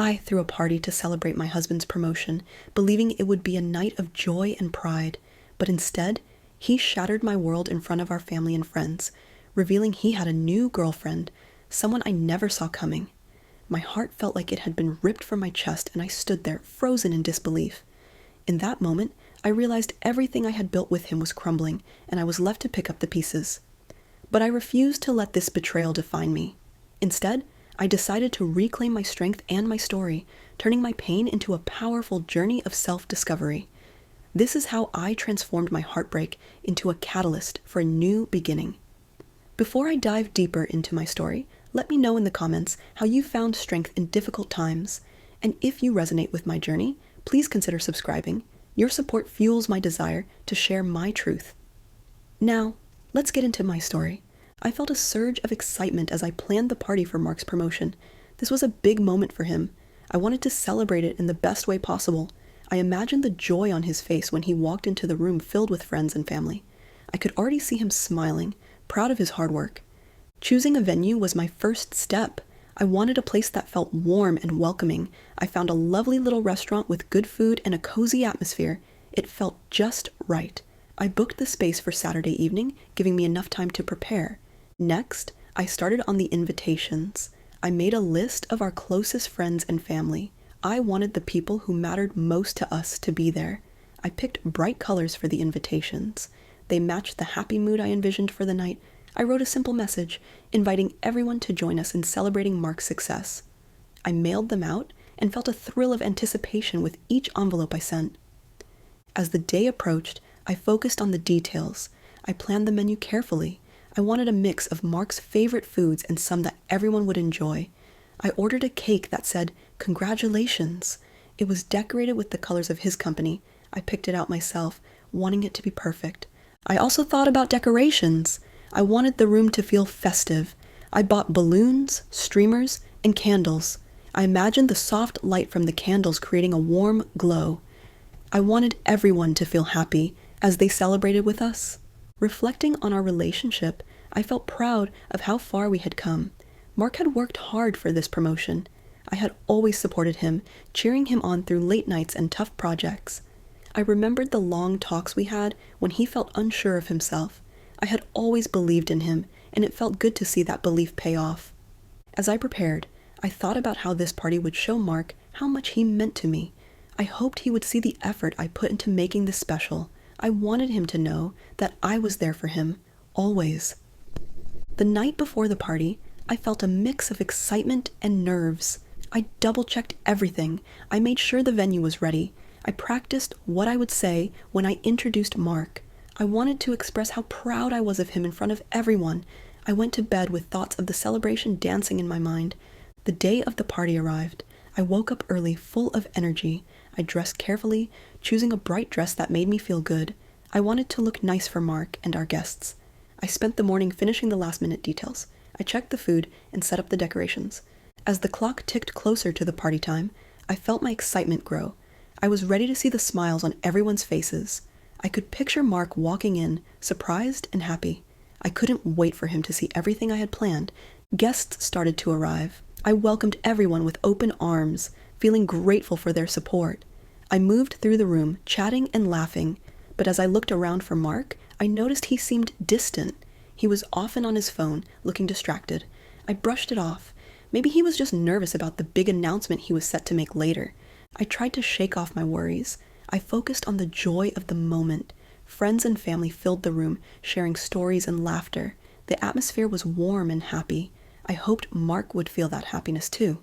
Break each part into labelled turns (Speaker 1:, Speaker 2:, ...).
Speaker 1: I threw a party to celebrate my husband's promotion, believing it would be a night of joy and pride, but instead, he shattered my world in front of our family and friends, revealing he had a new girlfriend, someone I never saw coming. My heart felt like it had been ripped from my chest, and I stood there, frozen in disbelief. In that moment, I realized everything I had built with him was crumbling, and I was left to pick up the pieces. But I refused to let this betrayal define me. Instead, I decided to reclaim my strength and my story, turning my pain into a powerful journey of self-discovery. This is how I transformed my heartbreak into a catalyst for a new beginning. Before I dive deeper into my story, let me know in the comments how you found strength in difficult times. And if you resonate with my journey, please consider subscribing. Your support fuels my desire to share my truth. Now, let's get into my story. I felt a surge of excitement as I planned the party for Mark's promotion. This was a big moment for him. I wanted to celebrate it in the best way possible. I imagined the joy on his face when he walked into the room filled with friends and family. I could already see him smiling, proud of his hard work. Choosing a venue was my first step. I wanted a place that felt warm and welcoming. I found a lovely little restaurant with good food and a cozy atmosphere. It felt just right. I booked the space for Saturday evening, giving me enough time to prepare. Next, I started on the invitations. I made a list of our closest friends and family. I wanted the people who mattered most to us to be there. I picked bright colors for the invitations. They matched the happy mood I envisioned for the night. I wrote a simple message, inviting everyone to join us in celebrating Mark's success. I mailed them out and felt a thrill of anticipation with each envelope I sent. As the day approached, I focused on the details. I planned the menu carefully. I wanted a mix of Mark's favorite foods and some that everyone would enjoy. I ordered a cake that said, "Congratulations." It was decorated with the colors of his company. I picked it out myself, wanting it to be perfect. I also thought about decorations. I wanted the room to feel festive. I bought balloons, streamers, and candles. I imagined the soft light from the candles creating a warm glow. I wanted everyone to feel happy as they celebrated with us. Reflecting on our relationship, I felt proud of how far we had come. Mark had worked hard for this promotion. I had always supported him, cheering him on through late nights and tough projects. I remembered the long talks we had when he felt unsure of himself. I had always believed in him, and it felt good to see that belief pay off. As I prepared, I thought about how this party would show Mark how much he meant to me. I hoped he would see the effort I put into making this special. I wanted him to know that I was there for him, always. The night before the party, I felt a mix of excitement and nerves. I double-checked everything. I made sure the venue was ready. I practiced what I would say when I introduced Mark. I wanted to express how proud I was of him in front of everyone. I went to bed with thoughts of the celebration dancing in my mind. The day of the party arrived. I woke up early, full of energy. I dressed carefully, choosing a bright dress that made me feel good. I wanted to look nice for Mark and our guests. I spent the morning finishing the last-minute details. I checked the food and set up the decorations. As the clock ticked closer to the party time, I felt my excitement grow. I was ready to see the smiles on everyone's faces. I could picture Mark walking in, surprised and happy. I couldn't wait for him to see everything I had planned. Guests started to arrive. I welcomed everyone with open arms, feeling grateful for their support. I moved through the room, chatting and laughing, but as I looked around for Mark, I noticed he seemed distant. He was often on his phone, looking distracted. I brushed it off. Maybe he was just nervous about the big announcement he was set to make later. I tried to shake off my worries. I focused on the joy of the moment. Friends and family filled the room, sharing stories and laughter. The atmosphere was warm and happy. I hoped Mark would feel that happiness too.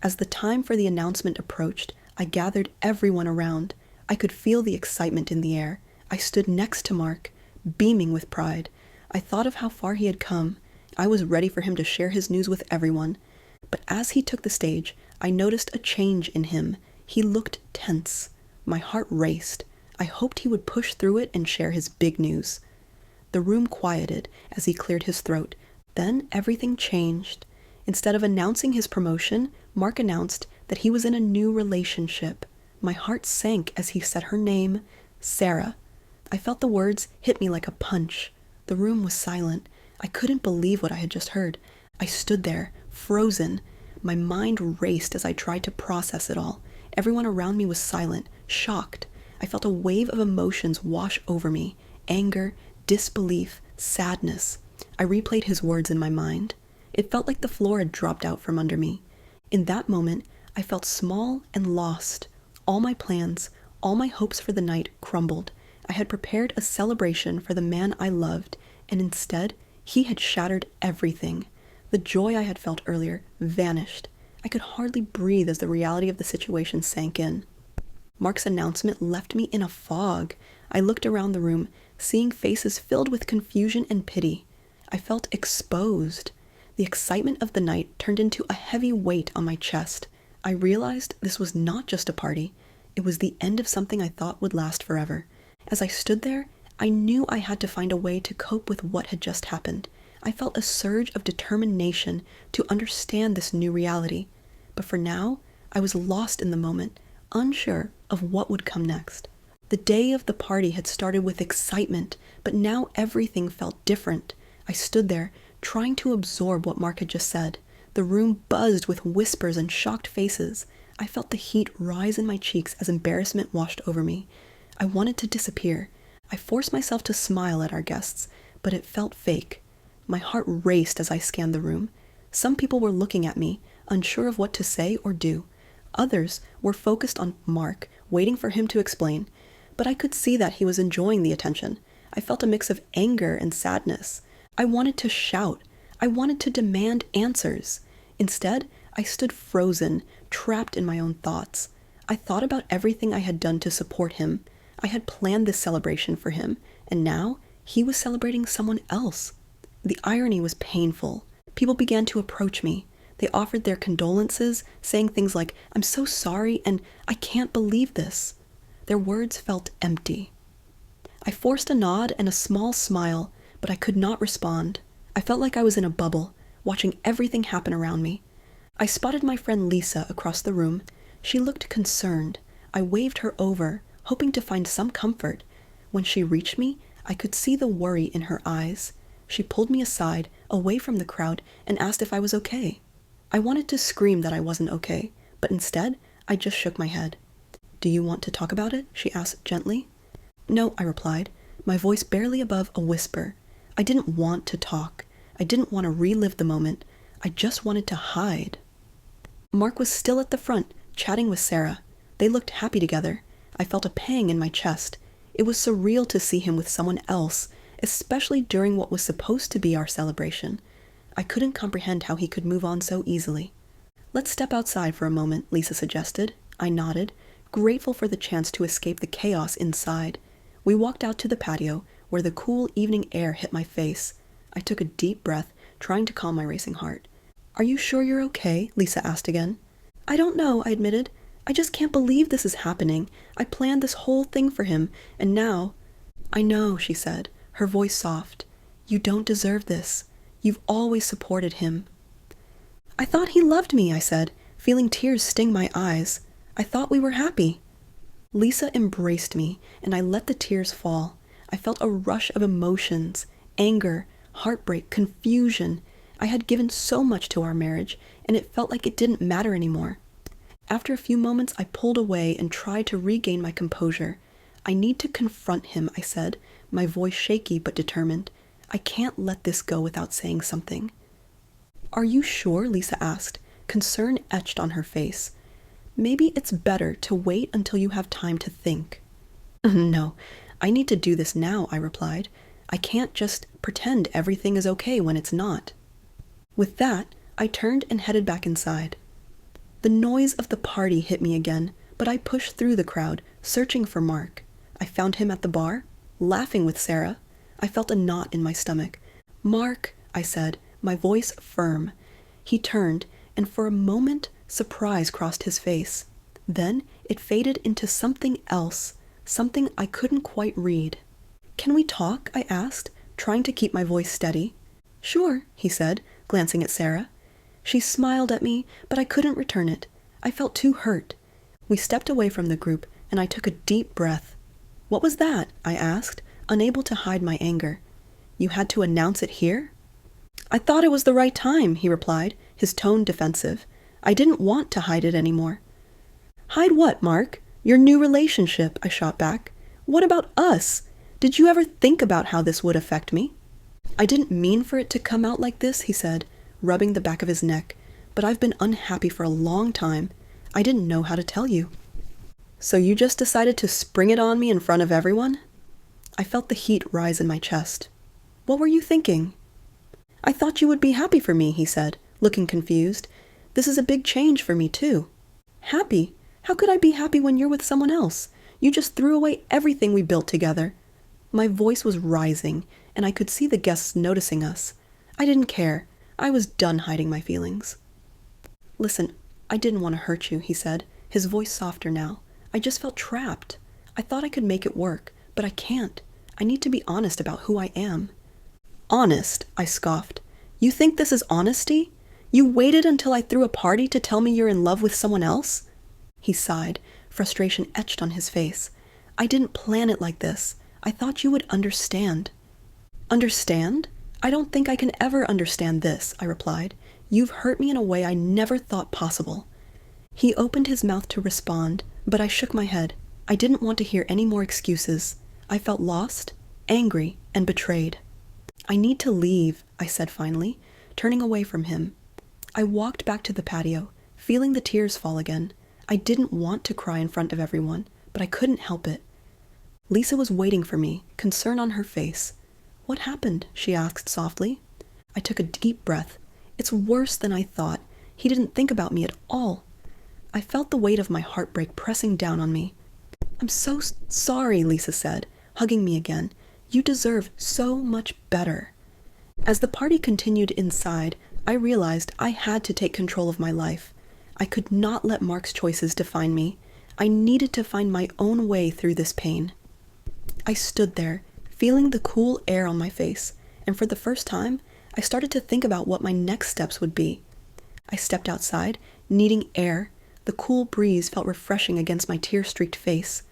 Speaker 1: As the time for the announcement approached, I gathered everyone around. I could feel the excitement in the air. I stood next to Mark, beaming with pride. I thought of how far he had come. I was ready for him to share his news with everyone. But as he took the stage, I noticed a change in him. He looked tense. My heart raced. I hoped he would push through it and share his big news. The room quieted as he cleared his throat. Then everything changed. Instead of announcing his promotion, Mark announced that he was in a new relationship. My heart sank as he said her name, Sarah. I felt the words hit me like a punch. The room was silent. I couldn't believe what I had just heard. I stood there, frozen. My mind raced as I tried to process it all. Everyone around me was silent, shocked. I felt a wave of emotions wash over me: anger, disbelief, sadness. I replayed his words in my mind. It felt like the floor had dropped out from under me. In that moment, I felt small and lost. All my plans, all my hopes for the night crumbled. I had prepared a celebration for the man I loved, and instead, he had shattered everything. The joy I had felt earlier vanished. I could hardly breathe as the reality of the situation sank in. Mark's announcement left me in a fog. I looked around the room, seeing faces filled with confusion and pity. I felt exposed. The excitement of the night turned into a heavy weight on my chest. I realized this was not just a party. It was the end of something I thought would last forever. As I stood there, I knew I had to find a way to cope with what had just happened. I felt a surge of determination to understand this new reality. But for now, I was lost in the moment, unsure of what would come next. The day of the party had started with excitement, but now everything felt different. I stood there, trying to absorb what Mark had just said. The room buzzed with whispers and shocked faces. I felt the heat rise in my cheeks as embarrassment washed over me. I wanted to disappear. I forced myself to smile at our guests, but it felt fake. My heart raced as I scanned the room. Some people were looking at me, unsure of what to say or do. Others were focused on Mark, waiting for him to explain, but I could see that he was enjoying the attention. I felt a mix of anger and sadness. I wanted to shout. I wanted to demand answers. Instead, I stood frozen, trapped in my own thoughts. I thought about everything I had done to support him. I had planned this celebration for him, and now he was celebrating someone else. The irony was painful. People began to approach me. They offered their condolences, saying things like, "I'm so sorry," and "I can't believe this." Their words felt empty. I forced a nod and a small smile, but I could not respond. I felt like I was in a bubble, watching everything happen around me. I spotted my friend Lisa across the room. She looked concerned. I waved her over, hoping to find some comfort. When she reached me, I could see the worry in her eyes. She pulled me aside, away from the crowd, and asked if I was okay. I wanted to scream that I wasn't okay, but instead, I just shook my head. "Do you want to talk about it?" she asked gently. "No," I replied, my voice barely above a whisper. I didn't want to talk. I didn't want to relive the moment. I just wanted to hide. Mark was still at the front, chatting with Sarah. They looked happy together. I felt a pang in my chest. It was surreal to see him with someone else, especially during what was supposed to be our celebration. I couldn't comprehend how he could move on so easily. "Let's step outside for a moment," Lisa suggested. I nodded, grateful for the chance to escape the chaos inside. We walked out to the patio, where the cool evening air hit my face. I took a deep breath, trying to calm my racing heart. "Are you sure you're okay?" Lisa asked again. "I don't know," I admitted. "I just can't believe this is happening. I planned this whole thing for him, and now—" "I know," she said, her voice soft. "You don't deserve this. You've always supported him." "I thought he loved me," I said, feeling tears sting my eyes. "I thought we were happy." Lisa embraced me, and I let the tears fall. I felt a rush of emotions: anger, heartbreak, confusion. I had given so much to our marriage, and it felt like it didn't matter anymore. After a few moments, I pulled away and tried to regain my composure. "I need to confront him," I said, my voice shaky but determined. "I can't let this go without saying something." "Are you sure?" Lisa asked, concern etched on her face. "Maybe it's better to wait until you have time to think." "No, I need to do this now," I replied. "I can't just pretend everything is okay when it's not." With that, I turned and headed back inside. The noise of the party hit me again, but I pushed through the crowd, searching for Mark. I found him at the bar, laughing with Sarah. I felt a knot in my stomach. "Mark," I said, my voice firm. He turned, and for a moment, surprise crossed his face. Then it faded into something else, something I couldn't quite read. "Can we talk?" I asked, trying to keep my voice steady. "Sure," he said, glancing at Sarah. She smiled at me, but I couldn't return it. I felt too hurt. We stepped away from the group, and I took a deep breath. "What was that?" I asked, unable to hide my anger. "You had to announce it here?" "I thought it was the right time," he replied, his tone defensive. I didn't want to hide it anymore. Hide what, Mark? Your new relationship, I shot back. What about us? Did you ever think about how this would affect me? I didn't mean for it to come out like this, he said, rubbing the back of his neck, but I've been unhappy for a long time. I didn't know how to tell you. So you just decided to spring it on me in front of everyone? I felt the heat rise in my chest. What were you thinking? I thought you would be happy for me, he said, looking confused. This is a big change for me, too. Happy? How could I be happy when you're with someone else? You just threw away everything we built together. My voice was rising, and I could see the guests noticing us. I didn't care. I was done hiding my feelings. Listen, I didn't want to hurt you, he said, his voice softer now. I just felt trapped. I thought I could make it work, but I can't. I need to be honest about who I am. Honest, I scoffed. You think this is honesty? You waited until I threw a party to tell me you're in love with someone else? He sighed, frustration etched on his face. I didn't plan it like this. I thought you would understand. Understand? I don't think I can ever understand this, I replied. You've hurt me in a way I never thought possible. He opened his mouth to respond, but I shook my head. I didn't want to hear any more excuses. I felt lost, angry, and betrayed. I need to leave, I said finally, turning away from him. I walked back to the patio, feeling the tears fall again. I didn't want to cry in front of everyone, but I couldn't help it. Lisa was waiting for me, concern on her face. What happened? She asked softly. I took a deep breath. It's worse than I thought. He didn't think about me at all. I felt the weight of my heartbreak pressing down on me. I'm so sorry, Lisa said, hugging me again. You deserve so much better. As the party continued inside, I realized I had to take control of my life. I could not let Mark's choices define me. I needed to find my own way through this pain. I stood there, feeling the cool air on my face, and for the first time, I started to think about what my next steps would be. I stepped outside, needing air. The cool breeze felt refreshing against my tear-streaked face.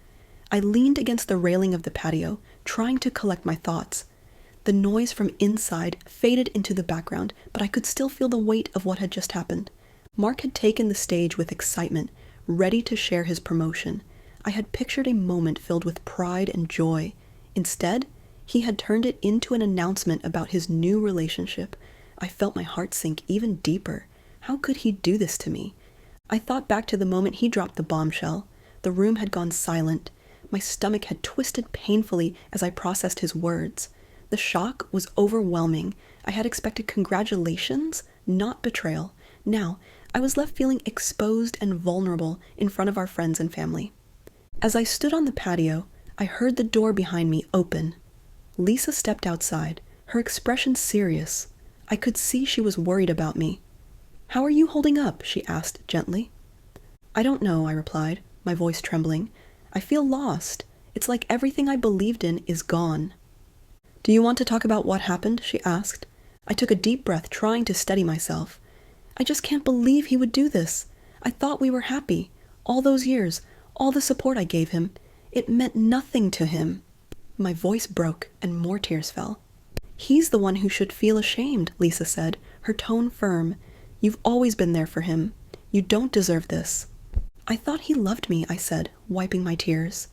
Speaker 1: I leaned against the railing of the patio, trying to collect my thoughts. The noise from inside faded into the background, but I could still feel the weight of what had just happened. Mark had taken the stage with excitement, ready to share his promotion. I had pictured a moment filled with pride and joy. Instead, he had turned it into an announcement about his new relationship. I felt my heart sink even deeper. How could he do this to me? I thought back to the moment he dropped the bombshell. The room had gone silent. My stomach had twisted painfully as I processed his words. The shock was overwhelming. I had expected congratulations, not betrayal. Now, I was left feeling exposed and vulnerable in front of our friends and family. As I stood on the patio, I heard the door behind me open. Lisa stepped outside, her expression serious. I could see she was worried about me. How are you holding up? She asked gently. I don't know, I replied, my voice trembling. I feel lost. It's like everything I believed in is gone. Do you want to talk about what happened? She asked. I took a deep breath, trying to steady myself. I just can't believe he would do this. I thought we were happy. All those years, all the support I gave him, it meant nothing to him. My voice broke and more tears fell. He's the one who should feel ashamed, Lisa said, her tone firm. You've always been there for him. You don't deserve this. I thought he loved me, I said, wiping my tears.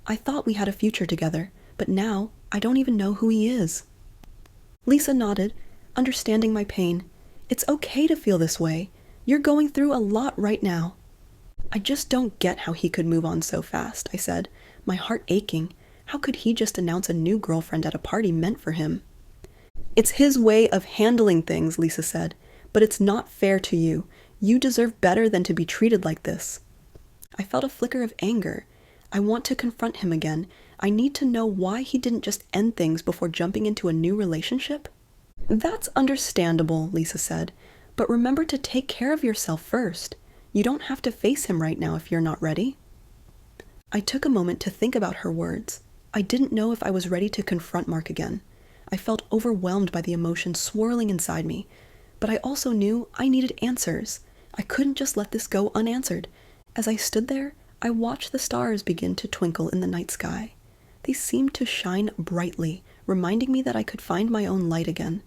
Speaker 1: I thought we had a future together, but now I don't even know who he is. Lisa nodded, understanding my pain. It's okay to feel this way. You're going through a lot right now. I just don't get how he could move on so fast, I said, my heart aching. How could he just announce a new girlfriend at a party meant for him? It's his way of handling things, Lisa said, but it's not fair to you. You deserve better than to be treated like this. I felt a flicker of anger. I want to confront him again. I need to know why he didn't just end things before jumping into a new relationship. That's understandable, Lisa said, but remember to take care of yourself first. You don't have to face him right now if you're not ready. I took a moment to think about her words. I didn't know if I was ready to confront Mark again. I felt overwhelmed by the emotions swirling inside me, but I also knew I needed answers. I couldn't just let this go unanswered. As I stood there, I watched the stars begin to twinkle in the night sky. They seemed to shine brightly, reminding me that I could find my own light again.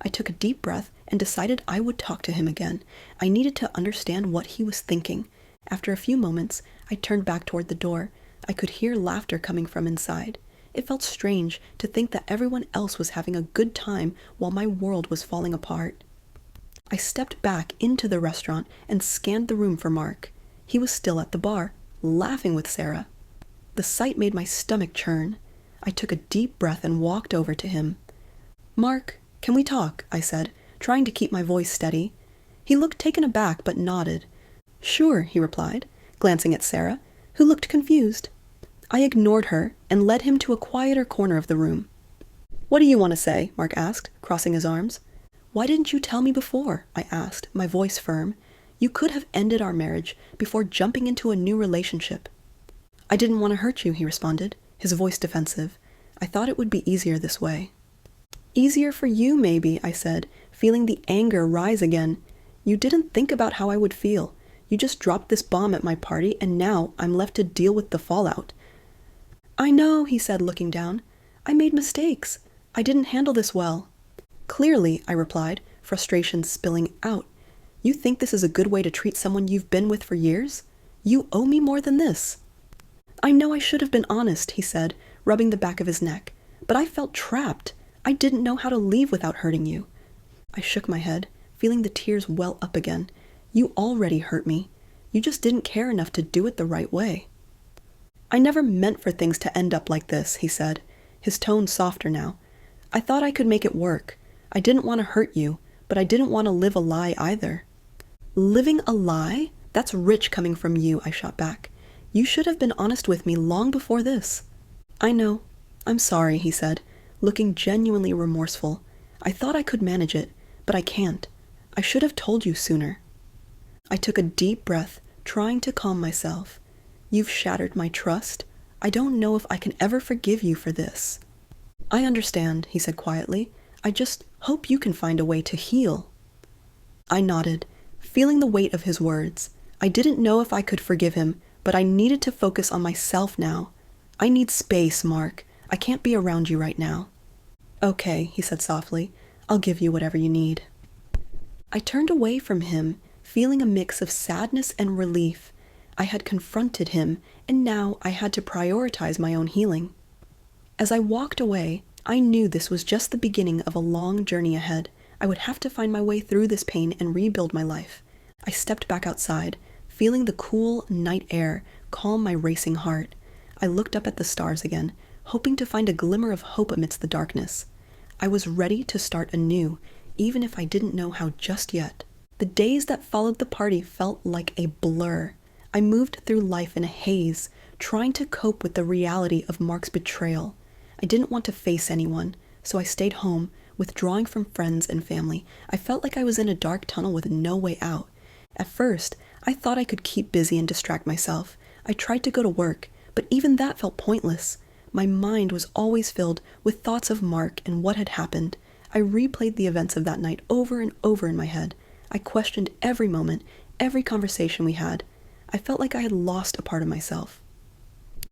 Speaker 1: I took a deep breath and decided I would talk to him again. I needed to understand what he was thinking. After a few moments, I turned back toward the door. I could hear laughter coming from inside. It felt strange to think that everyone else was having a good time while my world was falling apart. I stepped back into the restaurant and scanned the room for Mark. He was still at the bar, laughing with Sarah. The sight made my stomach churn. I took a deep breath and walked over to him. "Mark, can we talk?" I said, trying to keep my voice steady. He looked taken aback but nodded. "Sure," he replied, glancing at Sarah, who looked confused. I ignored her and led him to a quieter corner of the room. "What do you want to say?" Mark asked, crossing his arms. "Why didn't you tell me before?" I asked, my voice firm. "You could have ended our marriage before jumping into a new relationship." "I didn't want to hurt you," he responded, his voice defensive. "I thought it would be easier this way." "Easier for you, maybe," I said, feeling the anger rise again. "You didn't think about how I would feel. You just dropped this bomb at my party, and now I'm left to deal with the fallout." "I know," he said, looking down. "I made mistakes. I didn't handle this well." "Clearly," I replied, frustration spilling out. "You think this is a good way to treat someone you've been with for years? You owe me more than this." "I know I should have been honest," he said, rubbing the back of his neck, "but I felt trapped. I didn't know how to leave without hurting you." I shook my head, feeling the tears well up again. "You already hurt me. You just didn't care enough to do it the right way." "I never meant for things to end up like this," he said, his tone softer now. "I thought I could make it work. I didn't want to hurt you, but I didn't want to live a lie either." "Living a lie? That's rich coming from you," I shot back. "You should have been honest with me long before this." "I know. I'm sorry," he said, looking genuinely remorseful. "I thought I could manage it, but I can't. I should have told you sooner." I took a deep breath, trying to calm myself. "You've shattered my trust. I don't know if I can ever forgive you for this." "I understand," he said quietly. "I just hope you can find a way to heal." I nodded, feeling the weight of his words. I didn't know if I could forgive him, but I needed to focus on myself now. "I need space, Mark. I can't be around you right now." "Okay," he said softly. "I'll give you whatever you need." I turned away from him, feeling a mix of sadness and relief. I had confronted him, and now I had to prioritize my own healing. As I walked away, I knew this was just the beginning of a long journey ahead. I would have to find my way through this pain and rebuild my life. I stepped back outside, feeling the cool night air calm my racing heart. I looked up at the stars again, hoping to find a glimmer of hope amidst the darkness. I was ready to start anew, even if I didn't know how just yet. The days that followed the party felt like a blur. I moved through life in a haze, trying to cope with the reality of Mark's betrayal. I didn't want to face anyone, so I stayed home, withdrawing from friends and family. I felt like I was in a dark tunnel with no way out. At first, I thought I could keep busy and distract myself. I tried to go to work, but even that felt pointless. My mind was always filled with thoughts of Mark and what had happened. I replayed the events of that night over and over in my head. I questioned every moment, every conversation we had. I felt like I had lost a part of myself.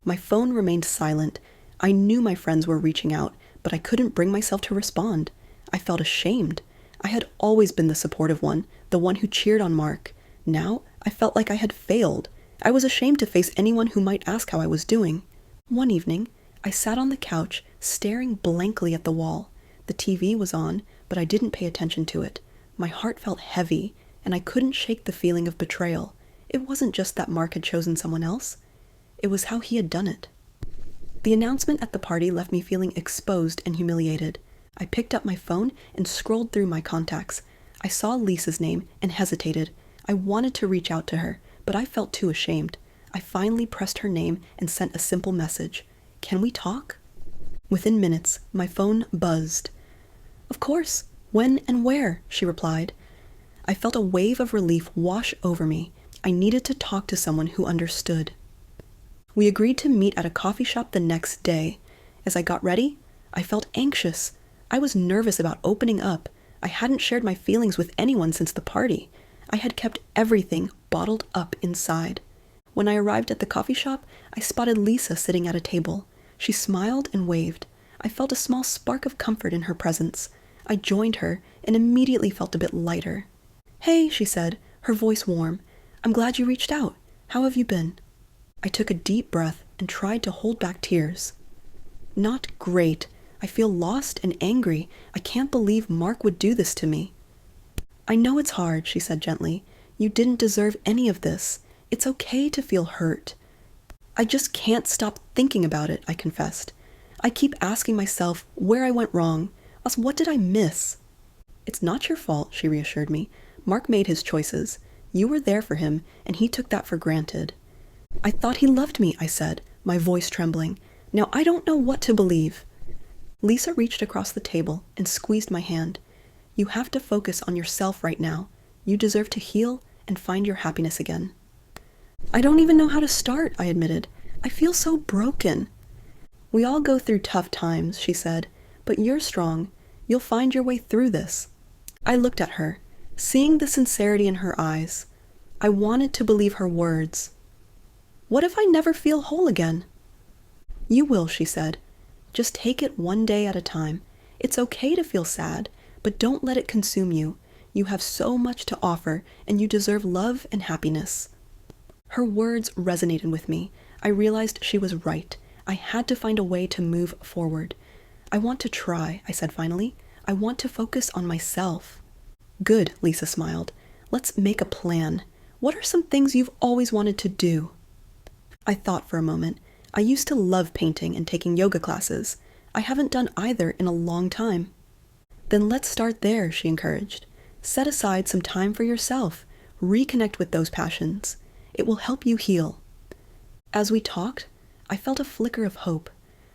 Speaker 1: My phone remained silent. I knew my friends were reaching out, but I couldn't bring myself to respond. I felt ashamed. I had always been the supportive one, the one who cheered on Mark. Now I felt like I had failed. I was ashamed to face anyone who might ask how I was doing. One evening, I sat on the couch, staring blankly at the wall. The TV was on, but I didn't pay attention to it. My heart felt heavy, and I couldn't shake the feeling of betrayal. It wasn't just that Mark had chosen someone else. It was how he had done it. The announcement at the party left me feeling exposed and humiliated. I picked up my phone and scrolled through my contacts. I saw Lisa's name and hesitated. I wanted to reach out to her, but I felt too ashamed. I finally pressed her name and sent a simple message. "Can we talk?" Within minutes, my phone buzzed. "Of course. When and where?" she replied. I felt a wave of relief wash over me. I needed to talk to someone who understood. We agreed to meet at a coffee shop the next day. As I got ready, I felt anxious. I was nervous about opening up. I hadn't shared my feelings with anyone since the party. I had kept everything bottled up inside. When I arrived at the coffee shop, I spotted Lisa sitting at a table. She smiled and waved. I felt a small spark of comfort in her presence. I joined her and immediately felt a bit lighter. "Hey," she said, her voice warm. "I'm glad you reached out. How have you been?" I took a deep breath and tried to hold back tears. "Not great. I feel lost and angry. I can't believe Mark would do this to me." "I know it's hard," she said gently. "You didn't deserve any of this. It's okay to feel hurt." "I just can't stop thinking about it," I confessed. "I keep asking myself where I went wrong. What did I miss?" "It's not your fault," she reassured me. "Mark made his choices. You were there for him, and he took that for granted." "I thought he loved me," I said, my voice trembling. "Now I don't know what to believe." Lisa reached across the table and squeezed my hand. "You have to focus on yourself right now. You deserve to heal and find your happiness again." "I don't even know how to start," I admitted. "I feel so broken." "We all go through tough times," she said, "but you're strong. You'll find your way through this." I looked at her, seeing the sincerity in her eyes. I wanted to believe her words. "What if I never feel whole again?" "You will," she said. "Just take it one day at a time. It's okay to feel sad, but don't let it consume you. You have so much to offer, and you deserve love and happiness." Her words resonated with me. I realized she was right. I had to find a way to move forward. "I want to try," I said finally. "I want to focus on myself." "Good," Lisa smiled. "Let's make a plan. What are some things you've always wanted to do?" I thought for a moment. I used to love painting and taking yoga classes. I haven't done either in a long time. "Then let's start there," she encouraged. "Set aside some time for yourself. Reconnect with those passions. It will help you heal." As we talked, I felt a flicker of hope.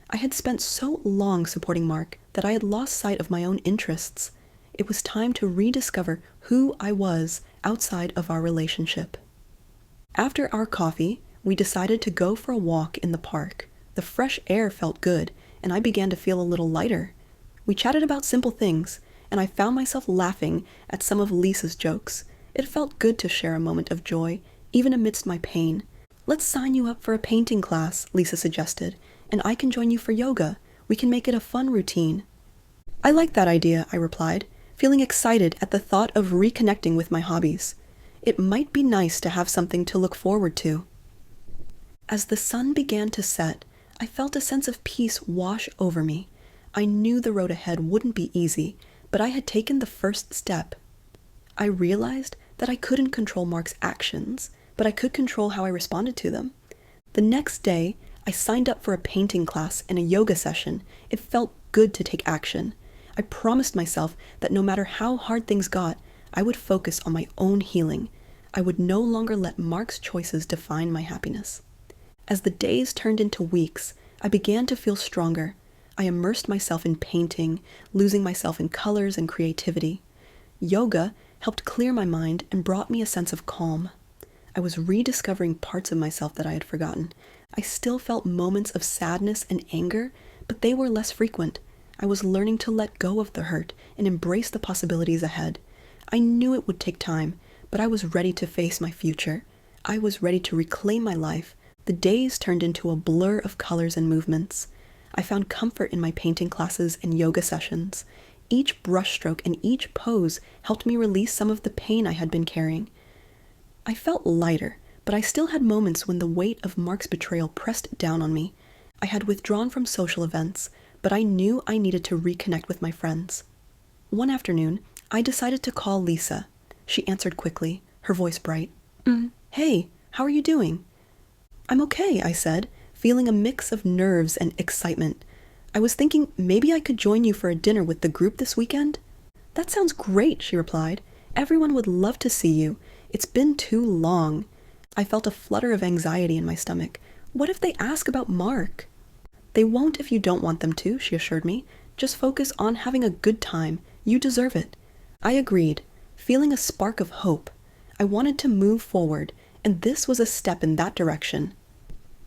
Speaker 1: I had spent so long supporting Mark that I had lost sight of my own interests. It was time to rediscover who I was outside of our relationship. After our coffee, we decided to go for a walk in the park. The fresh air felt good, and I began to feel a little lighter. We chatted about simple things, and I found myself laughing at some of Lisa's jokes. It felt good to share a moment of joy, even amidst my pain. "Let's sign you up for a painting class," Lisa suggested, "and I can join you for yoga. We can make it a fun routine." "I like that idea," I replied, feeling excited at the thought of reconnecting with my hobbies. It might be nice to have something to look forward to. As the sun began to set, I felt a sense of peace wash over me. I knew the road ahead wouldn't be easy, but I had taken the first step. I realized that I couldn't control Mark's actions, but I could control how I responded to them. The next day, I signed up for a painting class and a yoga session. It felt good to take action. I promised myself that no matter how hard things got, I would focus on my own healing. I would no longer let Mark's choices define my happiness. As the days turned into weeks, I began to feel stronger. I immersed myself in painting, losing myself in colors and creativity. Yoga helped clear my mind and brought me a sense of calm. I was rediscovering parts of myself that I had forgotten. I still felt moments of sadness and anger, but they were less frequent. I was learning to let go of the hurt and embrace the possibilities ahead. I knew it would take time, but I was ready to face my future. I was ready to reclaim my life. The days turned into a blur of colors and movements. I found comfort in my painting classes and yoga sessions. Each brushstroke and each pose helped me release some of the pain I had been carrying. I felt lighter, but I still had moments when the weight of Mark's betrayal pressed down on me. I had withdrawn from social events, but I knew I needed to reconnect with my friends. One afternoon, I decided to call Lisa. She answered quickly, her voice bright. "Hey, how are you doing?" "I'm okay," I said, feeling a mix of nerves and excitement. "I was thinking maybe I could join you for a dinner with the group this weekend." "That sounds great," she replied. "Everyone would love to see you. It's been too long." I felt a flutter of anxiety in my stomach. What if they ask about Mark? "They won't if you don't want them to," she assured me. "Just focus on having a good time. You deserve it." I agreed, feeling a spark of hope. I wanted to move forward, and this was a step in that direction.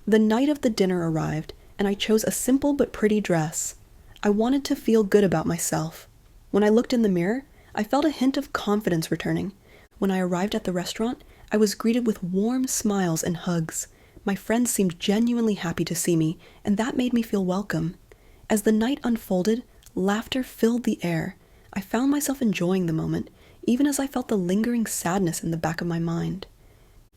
Speaker 1: The night of the dinner arrived, and I chose a simple but pretty dress. I wanted to feel good about myself. When I looked in the mirror, I felt a hint of confidence returning. When I arrived at the restaurant, I was greeted with warm smiles and hugs. My friends seemed genuinely happy to see me, and that made me feel welcome. As the night unfolded, laughter filled the air. I found myself enjoying the moment, even as I felt the lingering sadness in the back of my mind.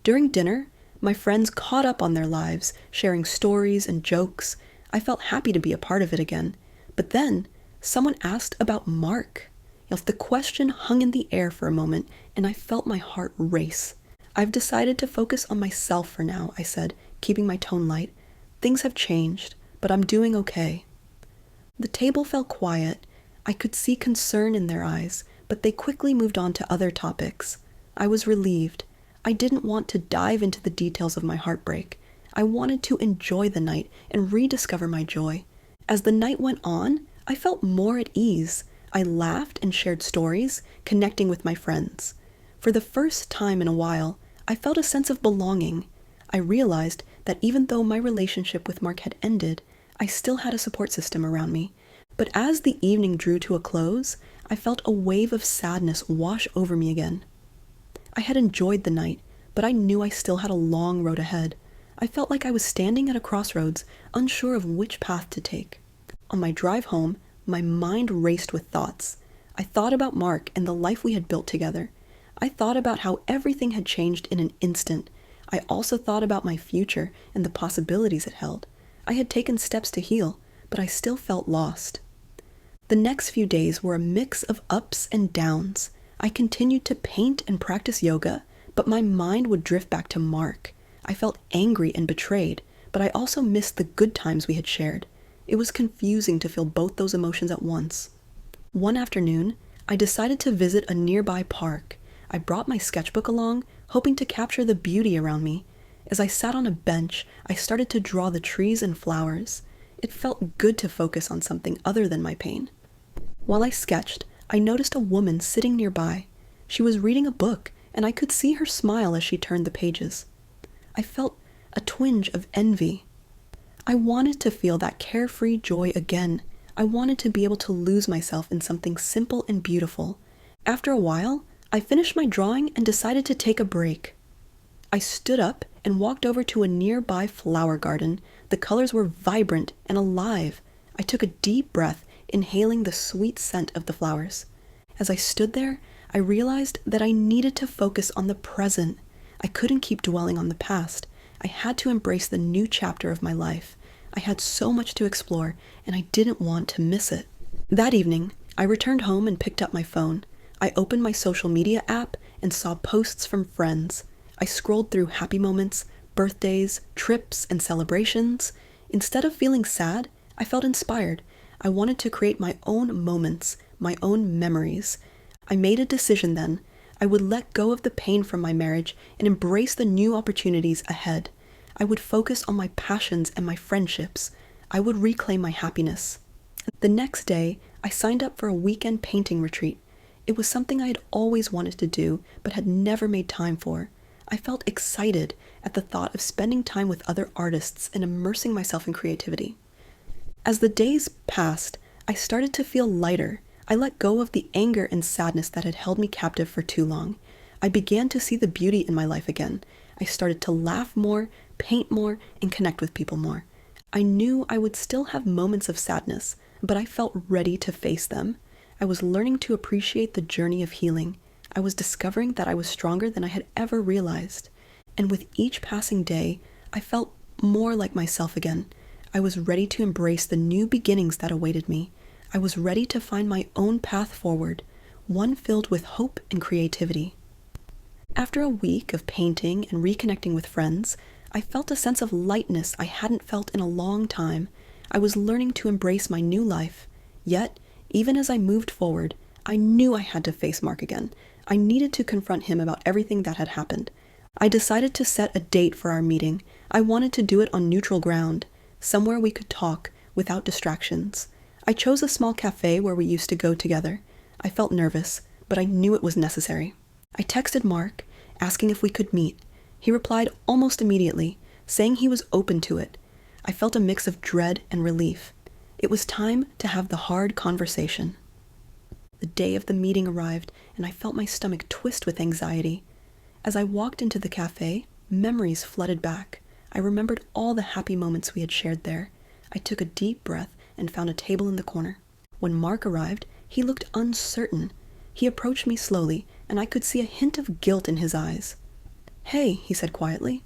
Speaker 1: During dinner, my friends caught up on their lives, sharing stories and jokes. I felt happy to be a part of it again. But then, someone asked about Mark. The question hung in the air for a moment, and I felt my heart race. "I've decided to focus on myself for now," I said, keeping my tone light. "Things have changed, but I'm doing okay." The table fell quiet. I could see concern in their eyes, but they quickly moved on to other topics. I was relieved. I didn't want to dive into the details of my heartbreak. I wanted to enjoy the night and rediscover my joy. As the night went on, I felt more at ease. I laughed and shared stories, connecting with my friends. For the first time in a while, I felt a sense of belonging. I realized that even though my relationship with Mark had ended, I still had a support system around me. But as the evening drew to a close, I felt a wave of sadness wash over me again. I had enjoyed the night, but I knew I still had a long road ahead. I felt like I was standing at a crossroads, unsure of which path to take. On my drive home, my mind raced with thoughts. I thought about Mark and the life we had built together. I thought about how everything had changed in an instant. I also thought about my future and the possibilities it held. I had taken steps to heal, but I still felt lost. The next few days were a mix of ups and downs. I continued to paint and practice yoga, but my mind would drift back to Mark. I felt angry and betrayed, but I also missed the good times we had shared. It was confusing to feel both those emotions at once. One afternoon, I decided to visit a nearby park. I brought my sketchbook along, hoping to capture the beauty around me. As I sat on a bench, I started to draw the trees and flowers. It felt good to focus on something other than my pain. While I sketched, I noticed a woman sitting nearby. She was reading a book, and I could see her smile as she turned the pages. I felt a twinge of envy. I wanted to feel that carefree joy again. I wanted to be able to lose myself in something simple and beautiful. After a while, I finished my drawing and decided to take a break. I stood up and walked over to a nearby flower garden. The colors were vibrant and alive. I took a deep breath, inhaling the sweet scent of the flowers. As I stood there, I realized that I needed to focus on the present. I couldn't keep dwelling on the past. I had to embrace the new chapter of my life. I had so much to explore, and I didn't want to miss it. That evening, I returned home and picked up my phone. I opened my social media app and saw posts from friends. I scrolled through happy moments, birthdays, trips, and celebrations. Instead of feeling sad, I felt inspired. I wanted to create my own moments, my own memories. I made a decision then. I would let go of the pain from my marriage and embrace the new opportunities ahead. I would focus on my passions and my friendships. I would reclaim my happiness. The next day, I signed up for a weekend painting retreat. It was something I had always wanted to do, but had never made time for. I felt excited at the thought of spending time with other artists and immersing myself in creativity. As the days passed, I started to feel lighter. I let go of the anger and sadness that had held me captive for too long. I began to see the beauty in my life again. I started to laugh more, paint more, and connect with people more. I knew I would still have moments of sadness, but I felt ready to face them. I was learning to appreciate the journey of healing. I was discovering that I was stronger than I had ever realized. And with each passing day, I felt more like myself again. I was ready to embrace the new beginnings that awaited me. I was ready to find my own path forward, one filled with hope and creativity. After a week of painting and reconnecting with friends, I felt a sense of lightness I hadn't felt in a long time. I was learning to embrace my new life. Yet, even as I moved forward, I knew I had to face Mark again. I needed to confront him about everything that had happened. I decided to set a date for our meeting. I wanted to do it on neutral ground, somewhere we could talk without distractions. I chose a small cafe where we used to go together. I felt nervous, but I knew it was necessary. I texted Mark, asking if we could meet. He replied almost immediately, saying he was open to it. I felt a mix of dread and relief. It was time to have the hard conversation. The day of the meeting arrived, and I felt my stomach twist with anxiety. As I walked into the cafe, memories flooded back. I remembered all the happy moments we had shared there. I took a deep breath and found a table in the corner. When Mark arrived, He looked uncertain. He approached me slowly, and I could see a hint of guilt in his eyes. "Hey," he said quietly.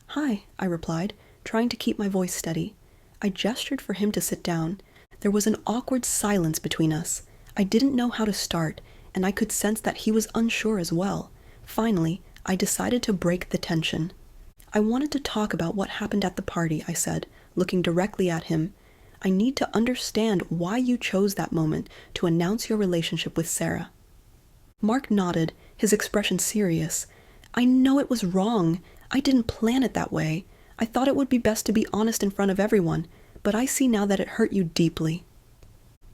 Speaker 1: "Hi," I replied, trying to keep my voice steady. I gestured for him to sit down. There was an awkward silence between us. I didn't know how to start, and I could sense that he was unsure as well. Finally, I decided to break the tension. "I wanted to talk about what happened at the party," I said, looking directly at him. "I need to understand why you chose that moment to announce your relationship with Sarah." Mark nodded, his expression serious. "I know it was wrong. I didn't plan it that way. I thought it would be best to be honest in front of everyone, but I see now that it hurt you deeply."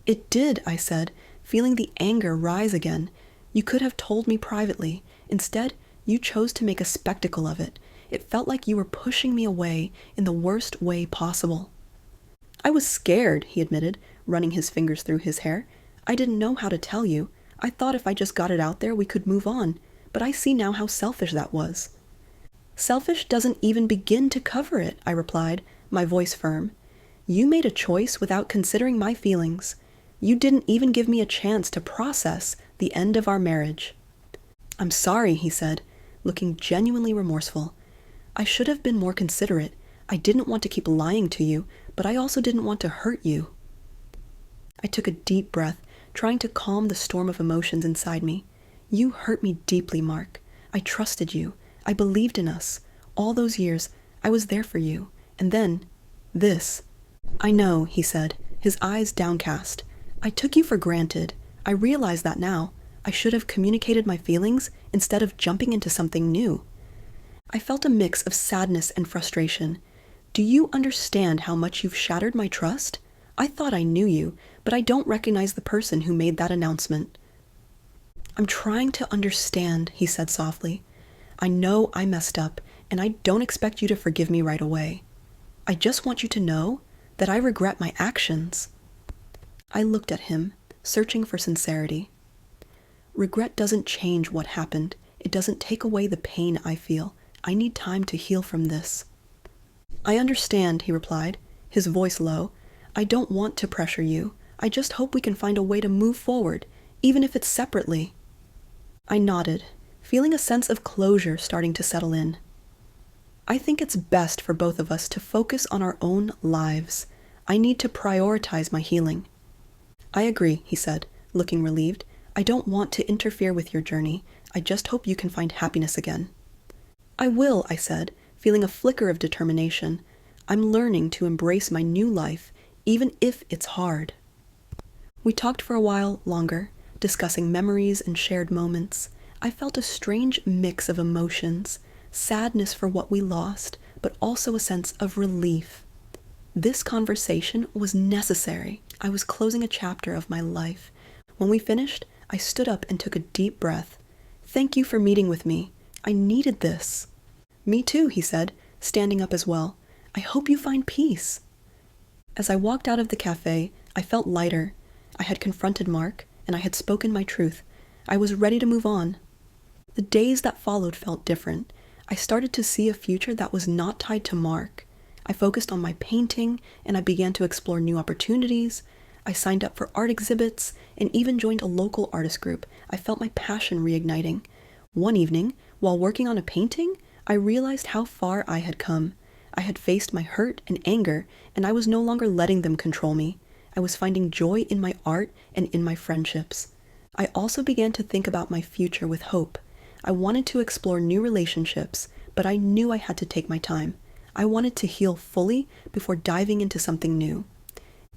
Speaker 1: "It did," I said, feeling the anger rise again. "You could have told me privately. Instead, you chose to make a spectacle of it. It felt like you were pushing me away in the worst way possible." "I was scared," he admitted, running his fingers through his hair. "I didn't know how to tell you. I thought if I just got it out there, we could move on. But I see now how selfish that was." "Selfish doesn't even begin to cover it," I replied, my voice firm. "You made a choice without considering my feelings. You didn't even give me a chance to process the end of our marriage." "I'm sorry," he said, looking genuinely remorseful. "I should have been more considerate. I didn't want to keep lying to you, but I also didn't want to hurt you." I took a deep breath, trying to calm the storm of emotions inside me. "You hurt me deeply, Mark. I trusted you. I believed in us. All those years, I was there for you. And then, this." "I know," he said, his eyes downcast. "I took you for granted. I realize that now. I should have communicated my feelings instead of jumping into something new." I felt a mix of sadness and frustration. "Do you understand how much you've shattered my trust? I thought I knew you, but I don't recognize the person who made that announcement." "I'm trying to understand," he said softly. "I know I messed up, and I don't expect you to forgive me right away. I just want you to know that I regret my actions." I looked at him, searching for sincerity. "Regret doesn't change what happened. It doesn't take away the pain I feel. I need time to heal from this." "I understand," he replied, his voice low. "I don't want to pressure you. I just hope we can find a way to move forward, even if it's separately." I nodded, feeling a sense of closure starting to settle in. "I think it's best for both of us to focus on our own lives. I need to prioritize my healing." "I agree," he said, looking relieved. "I don't want to interfere with your journey. I just hope you can find happiness again." "I will," I said, feeling a flicker of determination. "I'm learning to embrace my new life, even if it's hard." We talked for a while longer, discussing memories and shared moments. I felt a strange mix of emotions, sadness for what we lost, but also a sense of relief. This conversation was necessary. I was closing a chapter of my life. When we finished, I stood up and took a deep breath. "Thank you for meeting with me. I needed this." "Me too," he said, standing up as well. "I hope you find peace." As I walked out of the cafe, I felt lighter. I had confronted Mark, and I had spoken my truth. I was ready to move on. The days that followed felt different. I started to see a future that was not tied to Mark. I focused on my painting, and I began to explore new opportunities. I signed up for art exhibits, and even joined a local artist group. I felt my passion reigniting. One evening, while working on a painting, I realized how far I had come. I had faced my hurt and anger, and I was no longer letting them control me. I was finding joy in my art and in my friendships. I also began to think about my future with hope. I wanted to explore new relationships, but I knew I had to take my time. I wanted to heal fully before diving into something new.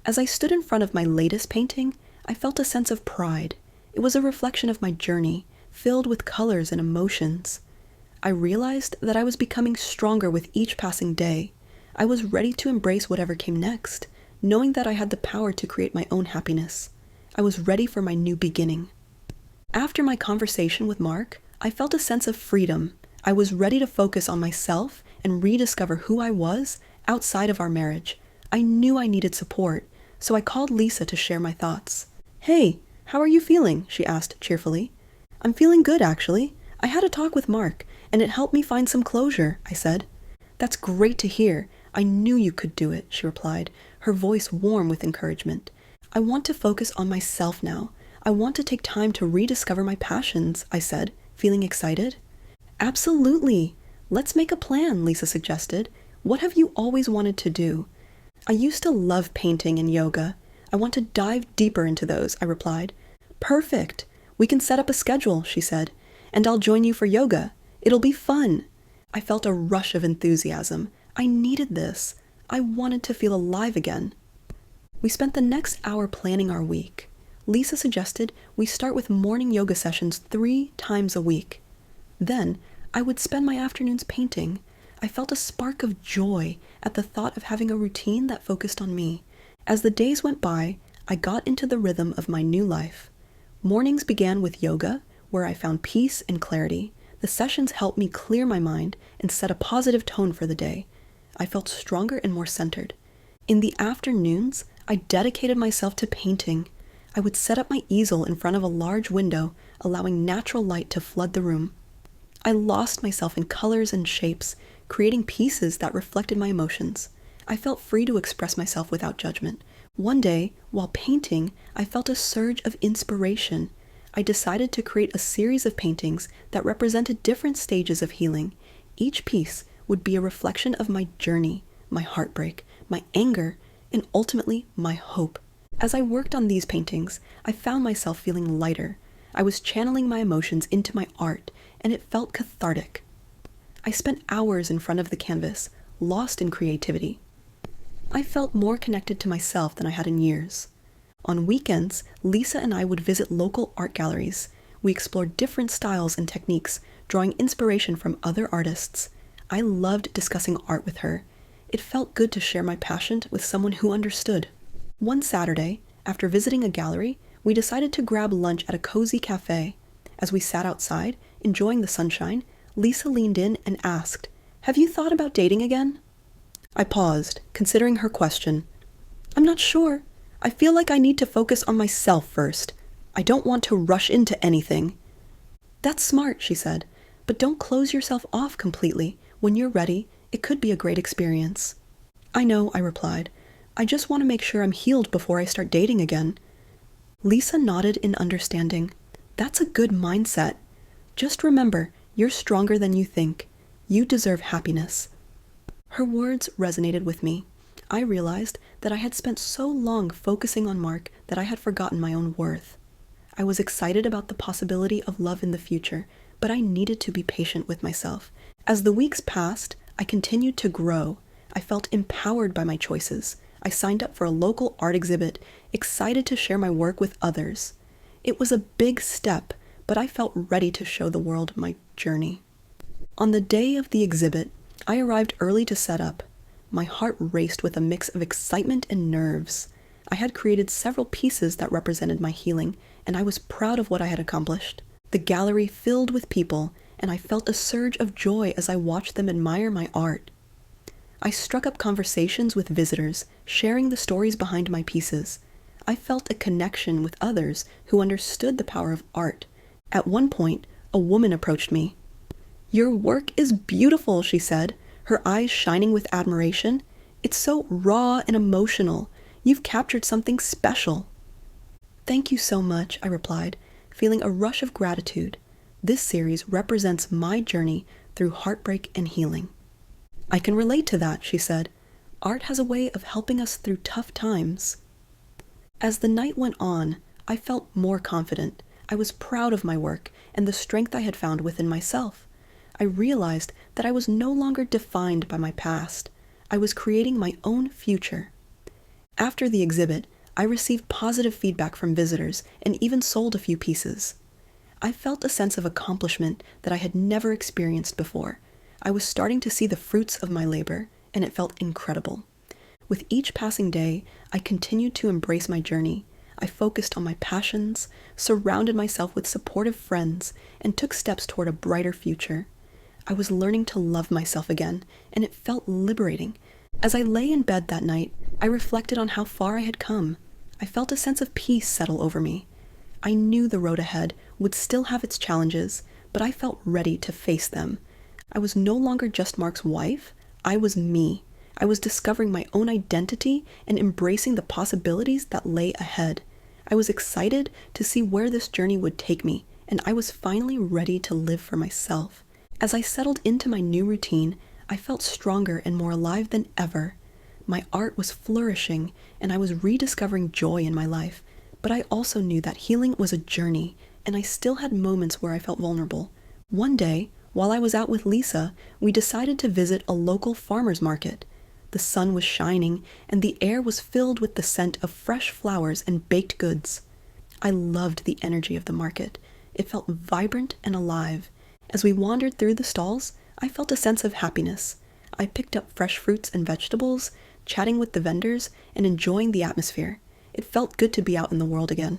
Speaker 1: As I stood in front of my latest painting, I felt a sense of pride. It was a reflection of my journey, filled with colors and emotions. I realized that I was becoming stronger with each passing day. I was ready to embrace whatever came next, knowing that I had the power to create my own happiness. I was ready for my new beginning. After my conversation with Mark, I felt a sense of freedom. I was ready to focus on myself and rediscover who I was outside of our marriage. I knew I needed support, so I called Lisa to share my thoughts. "Hey, how are you feeling?" she asked cheerfully. "I'm feeling good, actually. I had a talk with Mark, and it helped me find some closure," I said. "That's great to hear. I knew you could do it," she replied, her voice warm with encouragement. "I want to focus on myself now. I want to take time to rediscover my passions, I said, feeling excited. Absolutely. Let's make a plan, Lisa suggested. What have you always wanted to do? I used to love painting and yoga. I want to dive deeper into those, I replied. Perfect. We can set up a schedule, she said, and I'll join you for yoga. It'll be fun. I felt a rush of enthusiasm. I needed this. I wanted to feel alive again. We spent the next hour planning our week. Lisa suggested we start with morning yoga sessions 3 times a week. Then, I would spend my afternoons painting. I felt a spark of joy at the thought of having a routine that focused on me. As the days went by, I got into the rhythm of my new life. Mornings began with yoga, where I found peace and clarity. The sessions helped me clear my mind and set a positive tone for the day. I felt stronger and more centered. In the afternoons, I dedicated myself to painting. I would set up my easel in front of a large window, allowing natural light to flood the room. I lost myself in colors and shapes, creating pieces that reflected my emotions. I felt free to express myself without judgment. One day, while painting, I felt a surge of inspiration. I decided to create a series of paintings that represented different stages of healing. Each piece would be a reflection of my journey, my heartbreak, my anger, and ultimately my hope. As I worked on these paintings, I found myself feeling lighter. I was channeling my emotions into my art, and it felt cathartic. I spent hours in front of the canvas, lost in creativity. I felt more connected to myself than I had in years. On weekends, Lisa and I would visit local art galleries. We explored different styles and techniques, drawing inspiration from other artists. I loved discussing art with her. It felt good to share my passion with someone who understood. One Saturday, after visiting a gallery, we decided to grab lunch at a cozy cafe. As we sat outside, enjoying the sunshine, Lisa leaned in and asked, "Have you thought about dating again?" I paused, considering her question. "I'm not sure. I feel like I need to focus on myself first. I don't want to rush into anything." "That's smart," she said, "but don't close yourself off completely. When you're ready, it could be a great experience." "I know," I replied. "I just want to make sure I'm healed before I start dating again." Lisa nodded in understanding. "That's a good mindset. Just remember, you're stronger than you think. You deserve happiness." Her words resonated with me. I realized that I had spent so long focusing on Mark that I had forgotten my own worth. I was excited about the possibility of love in the future, but I needed to be patient with myself. As the weeks passed, I continued to grow. I felt empowered by my choices. I signed up for a local art exhibit, excited to share my work with others. It was a big step, but I felt ready to show the world my journey. On the day of the exhibit, I arrived early to set up. My heart raced with a mix of excitement and nerves. I had created several pieces that represented my healing, and I was proud of what I had accomplished. The gallery filled with people, and I felt a surge of joy as I watched them admire my art. I struck up conversations with visitors, sharing the stories behind my pieces. I felt a connection with others who understood the power of art. At one point, a woman approached me. "Your work is beautiful," she said, her eyes shining with admiration. "It's so raw and emotional. You've captured something special." "Thank you so much," I replied, feeling a rush of gratitude. This series represents my journey through heartbreak and healing. "I can relate to that," she said. "Art has a way of helping us through tough times." As the night went on, I felt more confident. I was proud of my work and the strength I had found within myself. I realized that I was no longer defined by my past. I was creating my own future. After the exhibit, I received positive feedback from visitors and even sold a few pieces. I felt a sense of accomplishment that I had never experienced before. I was starting to see the fruits of my labor, and it felt incredible. With each passing day, I continued to embrace my journey. I focused on my passions, surrounded myself with supportive friends, and took steps toward a brighter future. I was learning to love myself again, and it felt liberating. As I lay in bed that night, I reflected on how far I had come. I felt a sense of peace settle over me. I knew the road ahead would still have its challenges, but I felt ready to face them. I was no longer just Mark's wife. I was me. I was discovering my own identity and embracing the possibilities that lay ahead. I was excited to see where this journey would take me, and I was finally ready to live for myself. As I settled into my new routine, I felt stronger and more alive than ever. My art was flourishing, and I was rediscovering joy in my life. But I also knew that healing was a journey, and I still had moments where I felt vulnerable. One day, while I was out with Lisa, we decided to visit a local farmer's market. The sun was shining, and the air was filled with the scent of fresh flowers and baked goods. I loved the energy of the market. It felt vibrant and alive. As we wandered through the stalls, I felt a sense of happiness. I picked up fresh fruits and vegetables, chatting with the vendors, and enjoying the atmosphere. It felt good to be out in the world again.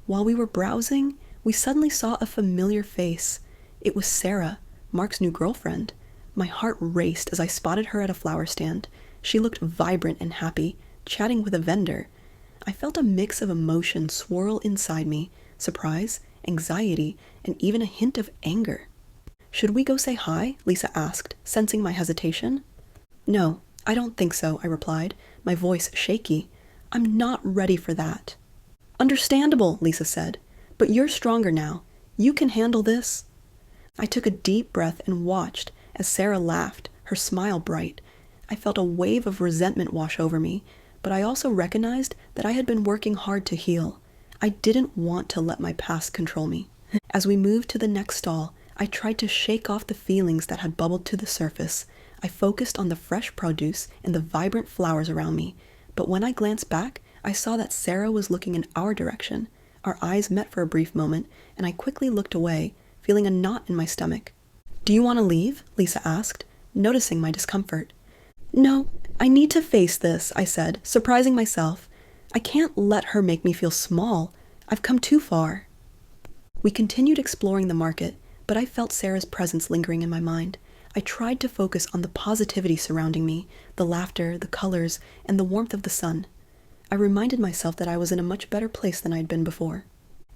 Speaker 1: While we were browsing, we suddenly saw a familiar face. It was Sarah, Mark's new girlfriend. My heart raced as I spotted her at a flower stand. She looked vibrant and happy, chatting with a vendor. I felt a mix of emotions swirl inside me: surprise, anxiety, and even a hint of anger. "Should we go say hi?" Lisa asked, sensing my hesitation. "No, I don't think so," I replied, my voice shaky. "I'm not ready for that." "Understandable," Lisa said, "but you're stronger now. You can handle this." I took a deep breath and watched as Sarah laughed, her smile bright. I felt a wave of resentment wash over me, but I also recognized that I had been working hard to heal. I didn't want to let my past control me. As we moved to the next stall, I tried to shake off the feelings that had bubbled to the surface. I focused on the fresh produce and the vibrant flowers around me, but when I glanced back, I saw that Sarah was looking in our direction. Our eyes met for a brief moment, and I quickly looked away, feeling a knot in my stomach. "Do you want to leave?" Lisa asked, noticing my discomfort. "No, I need to face this," I said, surprising myself. I can't let her make me feel small. I've come too far. We continued exploring the market, but I felt Sarah's presence lingering in my mind. I tried to focus on the positivity surrounding me, the laughter, the colors, and the warmth of the sun. I reminded myself that I was in a much better place than I had been before.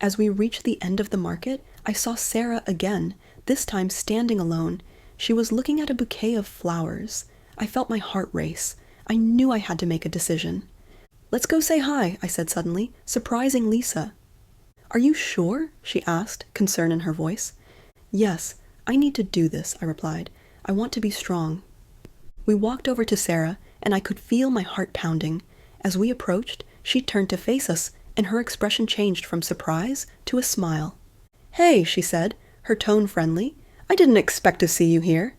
Speaker 1: As we reached the end of the market, I saw Sarah again, this time standing alone. She was looking at a bouquet of flowers. I felt my heart race. I knew I had to make a decision. "Let's go say hi," I said suddenly, surprising Lisa. "Are you sure?" she asked, concern in her voice. "Yes, I need to do this," I replied. "I want to be strong." We walked over to Sarah, and I could feel my heart pounding. As we approached, she turned to face us, and her expression changed from surprise to a smile. "Hey," she said, her tone friendly. "I didn't expect to see you here."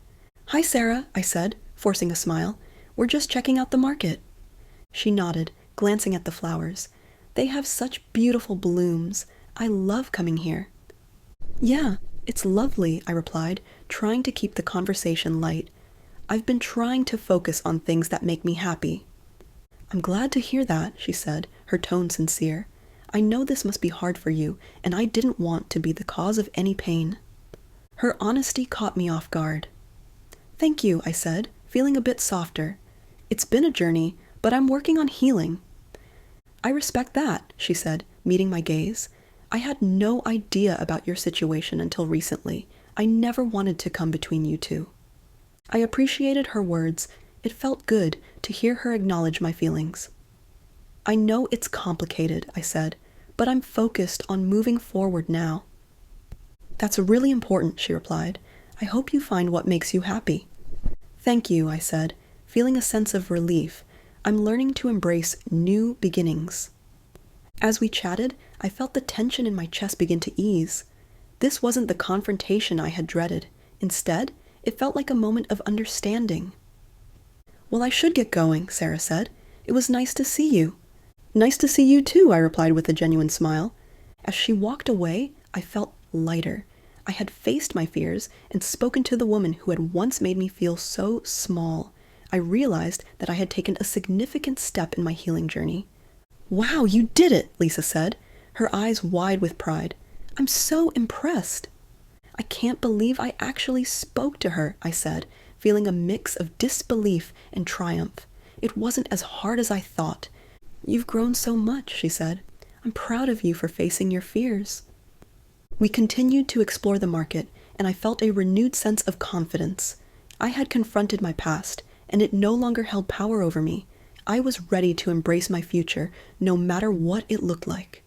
Speaker 1: "Hi, Sarah," I said, forcing a smile. "We're just checking out the market." She nodded, glancing at the flowers. "They have such beautiful blooms. I love coming here." "Yeah, it's lovely," I replied, trying to keep the conversation light. "I've been trying to focus on things that make me happy." "I'm glad to hear that," she said, her tone sincere. "I know this must be hard for you, and I didn't want to be the cause of any pain." Her honesty caught me off guard. "Thank you," I said, feeling a bit softer. "It's been a journey, but I'm working on healing." "I respect that," she said, meeting my gaze. "I had no idea about your situation until recently. I never wanted to come between you two." I appreciated her words. It felt good to hear her acknowledge my feelings. "I know it's complicated," I said, "but I'm focused on moving forward now." "That's really important," she replied. "I hope you find what makes you happy." "Thank you," I said, feeling a sense of relief. I'm learning to embrace new beginnings. As we chatted, I felt the tension in my chest begin to ease. This wasn't the confrontation I had dreaded. Instead, it felt like a moment of understanding. "Well, I should get going," Sarah said. "It was nice to see you." "Nice to see you too," I replied with a genuine smile. As she walked away, I felt lighter. I had faced my fears and spoken to the woman who had once made me feel so small. I realized that I had taken a significant step in my healing journey. "Wow, you did it," Lisa said, her eyes wide with pride. "I'm so impressed." "I can't believe I actually spoke to her," I said, feeling a mix of disbelief and triumph. "It wasn't as hard as I thought." "You've grown so much," she said. "I'm proud of you for facing your fears." We continued to explore the market, and I felt a renewed sense of confidence. I had confronted my past, and it no longer held power over me. I was ready to embrace my future, no matter what it looked like.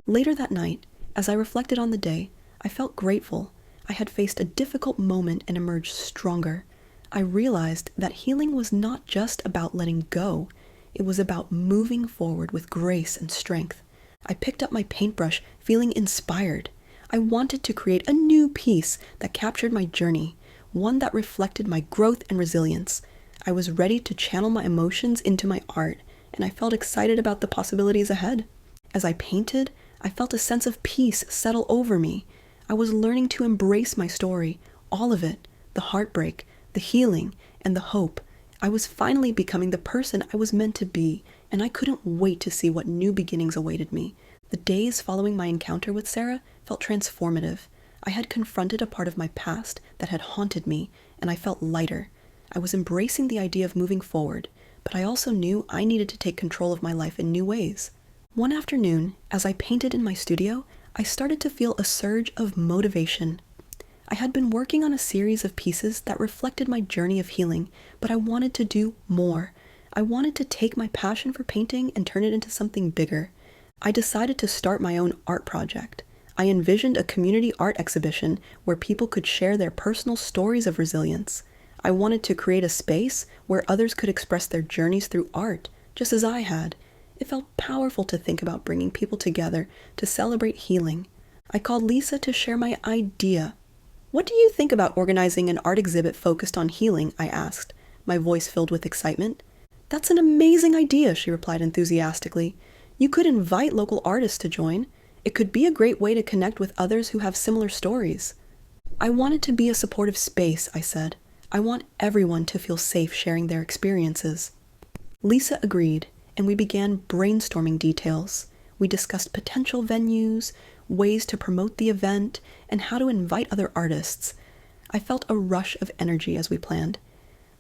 Speaker 1: Later that night, as I reflected on the day, I felt grateful. I had faced a difficult moment and emerged stronger. I realized that healing was not just about letting go. It was about moving forward with grace and strength. I picked up my paintbrush, feeling inspired. I wanted to create a new piece that captured my journey, one that reflected my growth and resilience. I was ready to channel my emotions into my art, and I felt excited about the possibilities ahead. As I painted, I felt a sense of peace settle over me. I was learning to embrace my story, all of it, the heartbreak, the healing, and the hope. I was finally becoming the person I was meant to be, and I couldn't wait to see what new beginnings awaited me. The days following my encounter with Sarah felt transformative. I had confronted a part of my past that had haunted me, and I felt lighter. I was embracing the idea of moving forward, but I also knew I needed to take control of my life in new ways. One afternoon, as I painted in my studio, I started to feel a surge of motivation. I had been working on a series of pieces that reflected my journey of healing, but I wanted to do more. I wanted to take my passion for painting and turn it into something bigger. I decided to start my own art project. I envisioned a community art exhibition where people could share their personal stories of resilience. I wanted to create a space where others could express their journeys through art, just as I had. It felt powerful to think about bringing people together to celebrate healing. I called Lisa to share my idea. "What do you think about organizing an art exhibit focused on healing?" I asked, my voice filled with excitement. "That's an amazing idea," she replied enthusiastically. "You could invite local artists to join. It could be a great way to connect with others who have similar stories." "I want it to be a supportive space," I said. "I want everyone to feel safe sharing their experiences." Lisa agreed, and we began brainstorming details. We discussed potential venues, ways to promote the event, and how to invite other artists. I felt a rush of energy as we planned.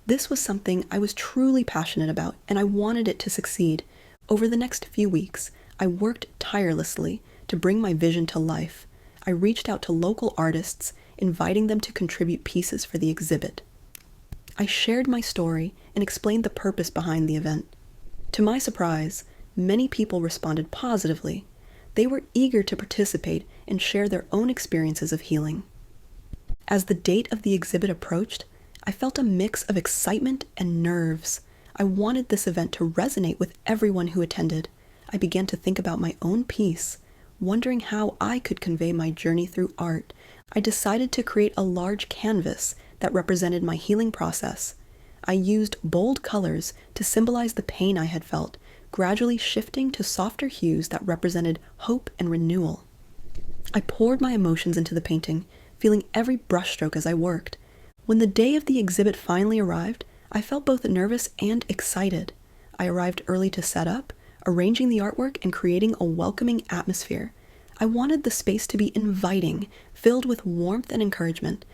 Speaker 1: This was something I was truly passionate about, and I wanted it to succeed. Over the next few weeks, I worked tirelessly to bring my vision to life. I reached out to local artists, inviting them to contribute pieces for the exhibit. I shared my story and explained the purpose behind the event. To my surprise, many people responded positively. They were eager to participate and share their own experiences of healing. As the date of the exhibit approached, I felt a mix of excitement and nerves. I wanted this event to resonate with everyone who attended. I began to think about my own piece, wondering how I could convey my journey through art. I decided to create a large canvas that represented my healing process. I used bold colors to symbolize the pain I had felt, gradually shifting to softer hues that represented hope and renewal. I poured my emotions into the painting, feeling every brushstroke as I worked. When the day of the exhibit finally arrived, I felt both nervous and excited. I arrived early to set up, arranging the artwork and creating a welcoming atmosphere. I wanted the space to be inviting, filled with warmth and encouragement.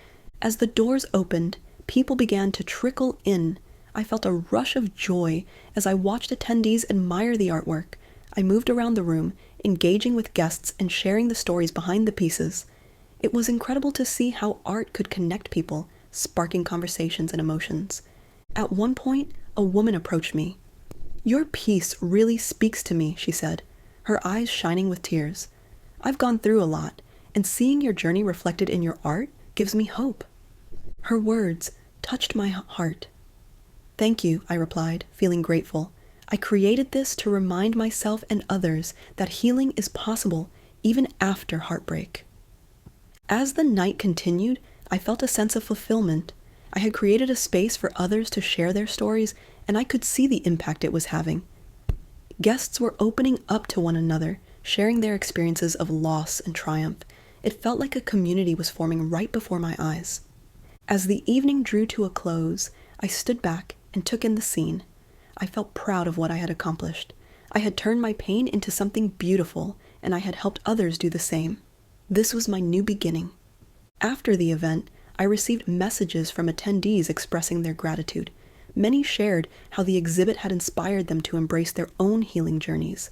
Speaker 1: As the doors opened, people began to trickle in. I felt a rush of joy as I watched attendees admire the artwork. I moved around the room, engaging with guests and sharing the stories behind the pieces. It was incredible to see how art could connect people, sparking conversations and emotions. At one point, a woman approached me. "Your piece really speaks to me," she said, her eyes shining with tears. "I've gone through a lot, and seeing your journey reflected in your art gives me hope." Her words touched my heart. "Thank you," I replied, feeling grateful. "I created this to remind myself and others that healing is possible even after heartbreak." As the night continued, I felt a sense of fulfillment. I had created a space for others to share their stories, and I could see the impact it was having. Guests were opening up to one another, sharing their experiences of loss and triumph. It felt like a community was forming right before my eyes. As the evening drew to a close, I stood back and took in the scene. I felt proud of what I had accomplished. I had turned my pain into something beautiful, and I had helped others do the same. This was my new beginning. After the event, I received messages from attendees expressing their gratitude. Many shared how the exhibit had inspired them to embrace their own healing journeys.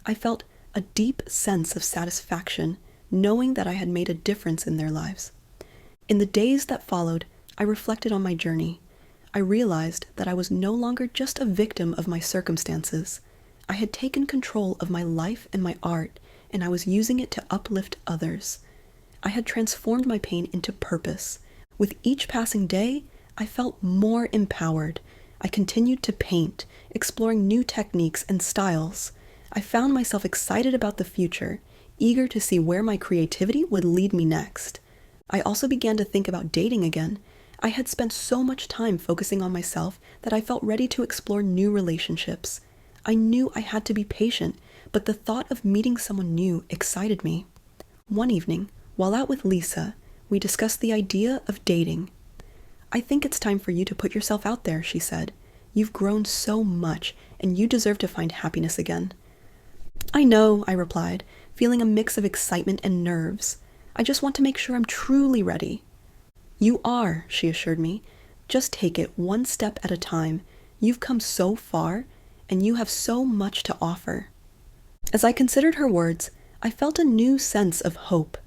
Speaker 1: I felt a deep sense of satisfaction, knowing that I had made a difference in their lives. In the days that followed, I reflected on my journey. I realized that I was no longer just a victim of my circumstances. I had taken control of my life and my art, and I was using it to uplift others. I had transformed my pain into purpose. With each passing day, I felt more empowered. I continued to paint, exploring new techniques and styles. I found myself excited about the future, eager to see where my creativity would lead me next. I also began to think about dating again. I had spent so much time focusing on myself that I felt ready to explore new relationships. I knew I had to be patient, but the thought of meeting someone new excited me. One evening, while out with Lisa, we discussed the idea of dating. "I think it's time for you to put yourself out there," she said. "You've grown so much, and you deserve to find happiness again." "I know," I replied, feeling a mix of excitement and nerves. "I just want to make sure I'm truly ready." "You are," she assured me. "Just take it one step at a time. You've come so far, and you have so much to offer." As I considered her words, I felt a new sense of hope.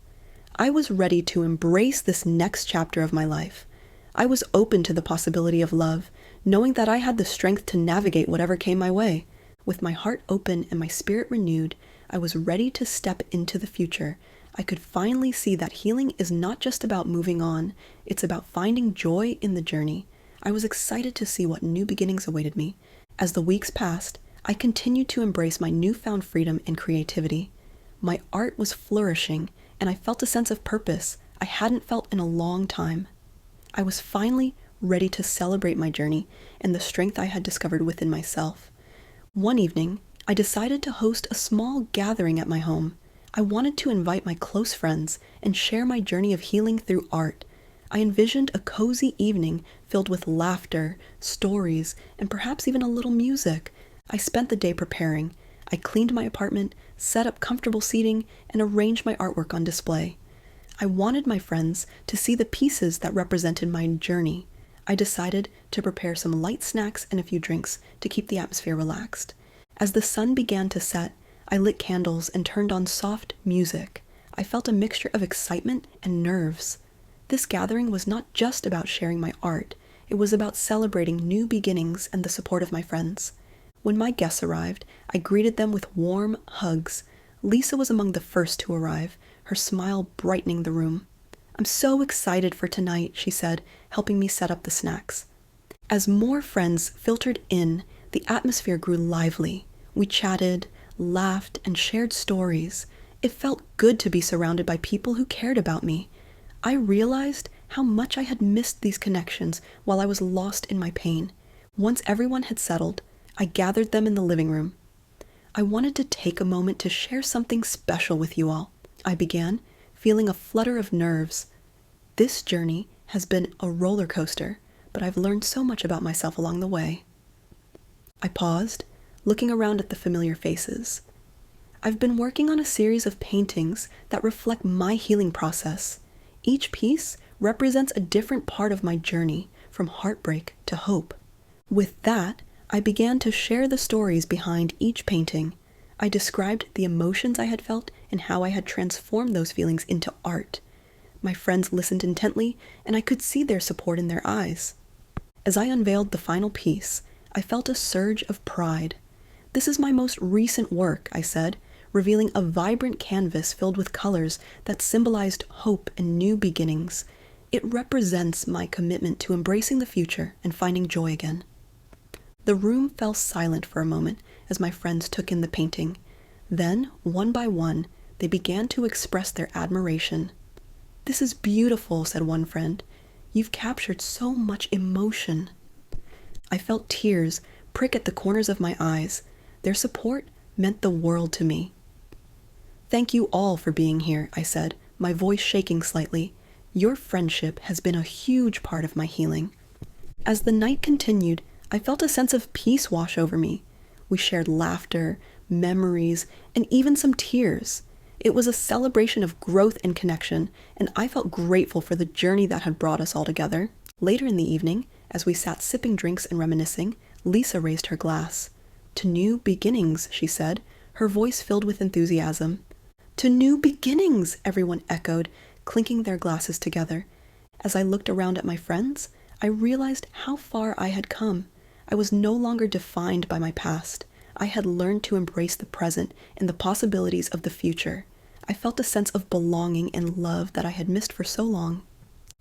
Speaker 1: I was ready to embrace this next chapter of my life. I was open to the possibility of love, knowing that I had the strength to navigate whatever came my way. With my heart open and my spirit renewed, I was ready to step into the future. I could finally see that healing is not just about moving on, it's about finding joy in the journey. I was excited to see what new beginnings awaited me. As the weeks passed, I continued to embrace my newfound freedom and creativity. My art was flourishing, and I felt a sense of purpose I hadn't felt in a long time. I was finally ready to celebrate my journey and the strength I had discovered within myself. One evening, I decided to host a small gathering at my home. I wanted to invite my close friends and share my journey of healing through art. I envisioned a cozy evening filled with laughter, stories, and perhaps even a little music. I spent the day preparing. I cleaned my apartment, set up comfortable seating, and arranged my artwork on display. I wanted my friends to see the pieces that represented my journey. I decided to prepare some light snacks and a few drinks to keep the atmosphere relaxed. As the sun began to set, I lit candles and turned on soft music. I felt a mixture of excitement and nerves. This gathering was not just about sharing my art. It was about celebrating new beginnings and the support of my friends. When my guests arrived, I greeted them with warm hugs. Lisa was among the first to arrive, her smile brightening the room. "I'm so excited for tonight," she said, helping me set up the snacks. As more friends filtered in, the atmosphere grew lively. We chatted, laughed, and shared stories. It felt good to be surrounded by people who cared about me. I realized how much I had missed these connections while I was lost in my pain. Once everyone had settled, I gathered them in the living room. "I wanted to take a moment to share something special with you all," I began, feeling a flutter of nerves. "This journey has been a roller coaster, but I've learned so much about myself along the way." I paused, looking around at the familiar faces. "I've been working on a series of paintings that reflect my healing process. Each piece represents a different part of my journey, from heartbreak to hope." With that, I began to share the stories behind each painting. I described the emotions I had felt and how I had transformed those feelings into art. My friends listened intently, and I could see their support in their eyes. As I unveiled the final piece, I felt a surge of pride. "This is my most recent work," I said, revealing a vibrant canvas filled with colors that symbolized hope and new beginnings. It represents my commitment to embracing the future and finding joy again. The room fell silent for a moment as my friends took in the painting. Then, one by one, they began to express their admiration. "This is beautiful," said one friend. "You've captured so much emotion." I felt tears prick at the corners of my eyes. Their support meant the world to me. "Thank you all for being here," I said, my voice shaking slightly. "Your friendship has been a huge part of my healing." As the night continued, I felt a sense of peace wash over me. We shared laughter, memories, and even some tears. It was a celebration of growth and connection, and I felt grateful for the journey that had brought us all together. Later in the evening, as we sat sipping drinks and reminiscing, Lisa raised her glass. "To new beginnings," she said, her voice filled with enthusiasm. "To new beginnings," everyone echoed, clinking their glasses together. As I looked around at my friends, I realized how far I had come. I was no longer defined by my past. I had learned to embrace the present and the possibilities of the future. I felt a sense of belonging and love that I had missed for so long.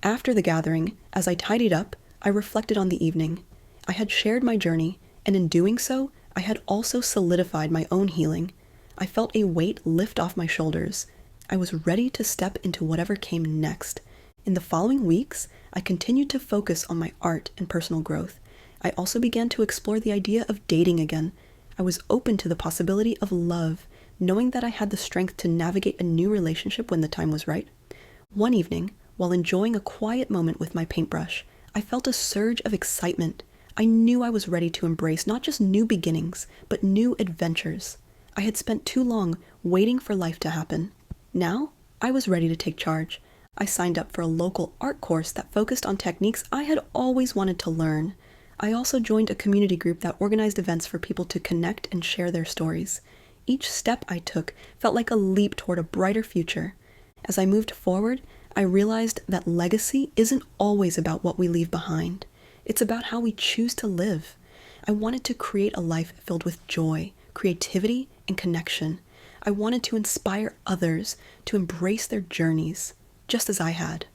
Speaker 1: After the gathering, as I tidied up, I reflected on the evening. I had shared my journey, and in doing so, I had also solidified my own healing. I felt a weight lift off my shoulders. I was ready to step into whatever came next. In the following weeks, I continued to focus on my art and personal growth. I also began to explore the idea of dating again. I was open to the possibility of love, knowing that I had the strength to navigate a new relationship when the time was right. One evening, while enjoying a quiet moment with my paintbrush, I felt a surge of excitement. I knew I was ready to embrace not just new beginnings, but new adventures. I had spent too long waiting for life to happen. Now, I was ready to take charge. I signed up for a local art course that focused on techniques I had always wanted to learn. I also joined a community group that organized events for people to connect and share their stories. Each step I took felt like a leap toward a brighter future. As I moved forward, I realized that legacy isn't always about what we leave behind. It's about how we choose to live. I wanted to create a life filled with joy, creativity, and connection. I wanted to inspire others to embrace their journeys, just as I had.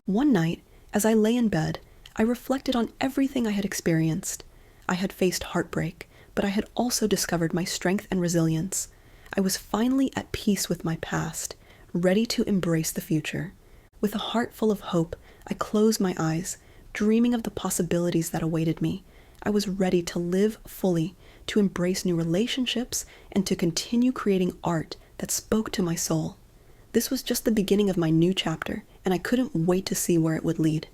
Speaker 1: One night, as I lay in bed, I reflected on everything I had experienced. I had faced heartbreak, but I had also discovered my strength and resilience. I was finally at peace with my past, ready to embrace the future. With a heart full of hope, I closed my eyes, dreaming of the possibilities that awaited me. I was ready to live fully, to embrace new relationships, and to continue creating art that spoke to my soul. This was just the beginning of my new chapter, and I couldn't wait to see where it would lead.